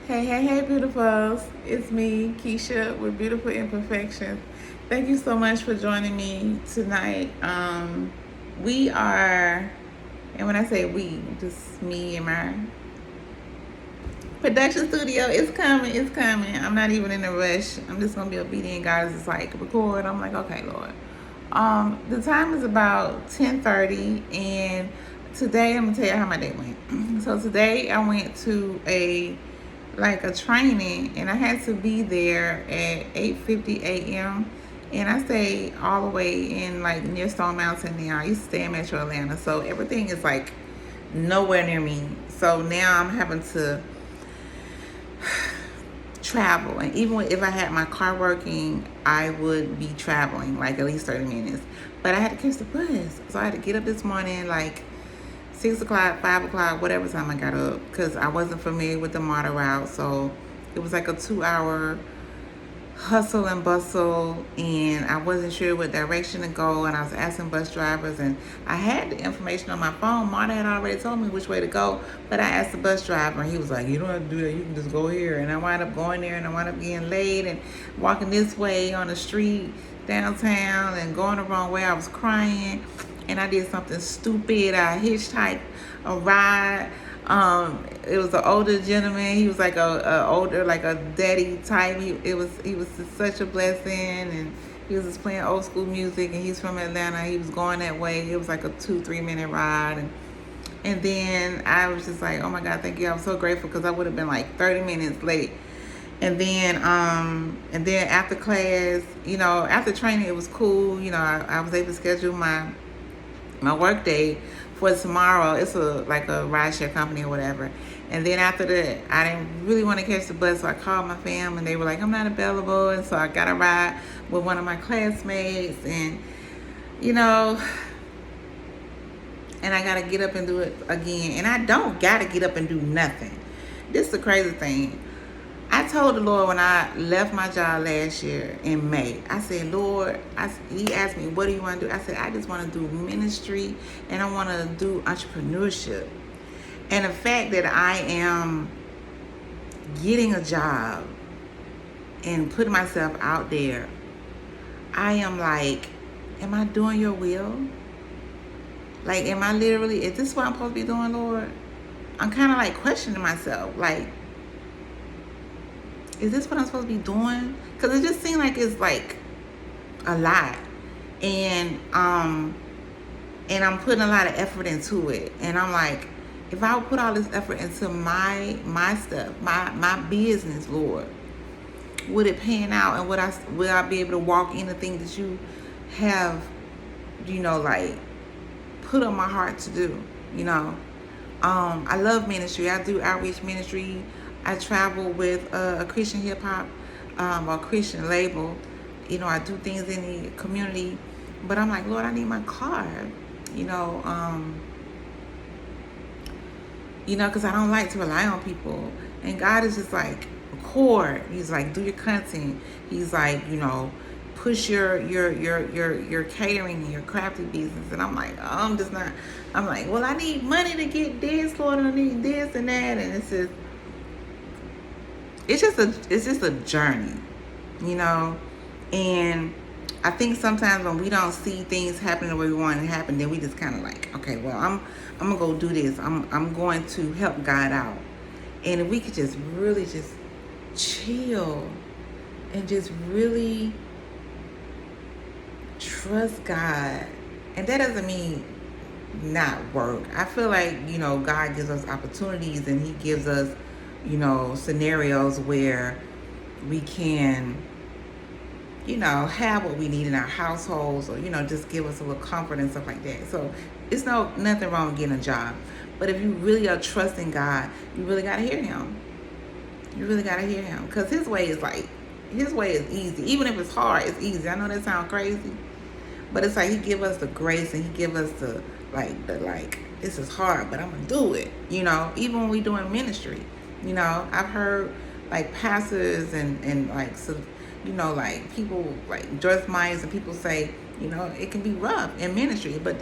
Hey, beautifuls. It's me, Keisha, with Beautiful Imperfections. Thank you so much for joining me tonight. We are, and when I say we, just me and my production studio. It's coming. I'm not even in a rush. I'm just gonna be obedient. God is like, record. I'm like, okay, Lord. The time is about 10:30, and today I'm gonna tell you how my day went. So today I went to a training, and I had to be there at 8:50 a.m. And I stay all the way in near Stone Mountain now. I used to stay in Metro Atlanta, so everything is nowhere near me. So now I'm having to travel, and even if I had my car working, I would be traveling at least 30 minutes. But I had to catch the bus, so I had to get up this morning 6 o'clock, 5 o'clock, whatever time I got up, because I wasn't familiar with the MARTA route. So it was a 2-hour hustle and bustle, and I wasn't sure what direction to go, and I was asking bus drivers, and I had the information on my phone. MARTA had already told me which way to go, but I asked the bus driver, and he was like, you don't have to do that, you can just go here. And I wound up going there, and I wound up getting late and walking this way on the street downtown and going the wrong way. I was crying, and I did something stupid. I hitchhiked a ride. It was an older gentleman. He was older, a daddy type. He was just such a blessing, and he was just playing old school music. And he's from Atlanta. He was going that way. It was a 2-3 minute ride, and then I was just like, oh my God, thank you. I was so grateful, because I would have been 30 minutes late. And then after class, after training, it was cool. I was able to schedule my work day for tomorrow. It's a rideshare company or whatever. And then after that, I didn't really want to catch the bus, so I called my fam, and they were like, I'm not available. And so I got a ride with one of my classmates, and and I gotta get up and do it again. And I don't gotta get up and do nothing. This is the crazy thing. I told the Lord when I left my job last year in May, I said, Lord, he asked me, what do you want to do? I said, I just want to do ministry, and I want to do entrepreneurship. And the fact that I am getting a job and putting myself out there, I am am I doing your will? Am I literally, is this what I'm supposed to be doing, Lord? I'm kind of questioning myself, is this what I'm supposed to be doing? Because it just seemed it's a lot. And I'm putting a lot of effort into it. And I'm like, if I would put all this effort into my stuff, my business, Lord, would it pan out? And would I be able to walk in the thing that you have, put on my heart to do, I love ministry. I do outreach ministry. I travel with a Christian hip hop or Christian label. I do things in the community, but I'm like, Lord, I need my car. Because I don't like to rely on people. And God is just record. He's do your content. He's push your catering and your crafty business. And I'm like, oh, I'm just not. I'm like, well, I need money to get this, Lord, and I need this and that, and it's just a journey, and I think sometimes when we don't see things happen the way we want it to happen, then we just kind of okay, well, I'm gonna go do this. I'm going to help God out. And if we could just really just chill and just really trust God, and that doesn't mean not work. I feel God gives us opportunities, and he gives us scenarios where we can have what we need in our households, or just give us a little comfort and stuff like that. So it's nothing wrong with getting a job, but if you really are trusting God, you really got to hear him. Because his way is easy. Even if it's hard, it's easy. I know that sounds crazy, but it's he give us the grace, and he give us the this is hard, but I'm gonna do it. Even when we doing ministry, I've heard pastors and people Joyce Myers and people say, it can be rough in ministry, but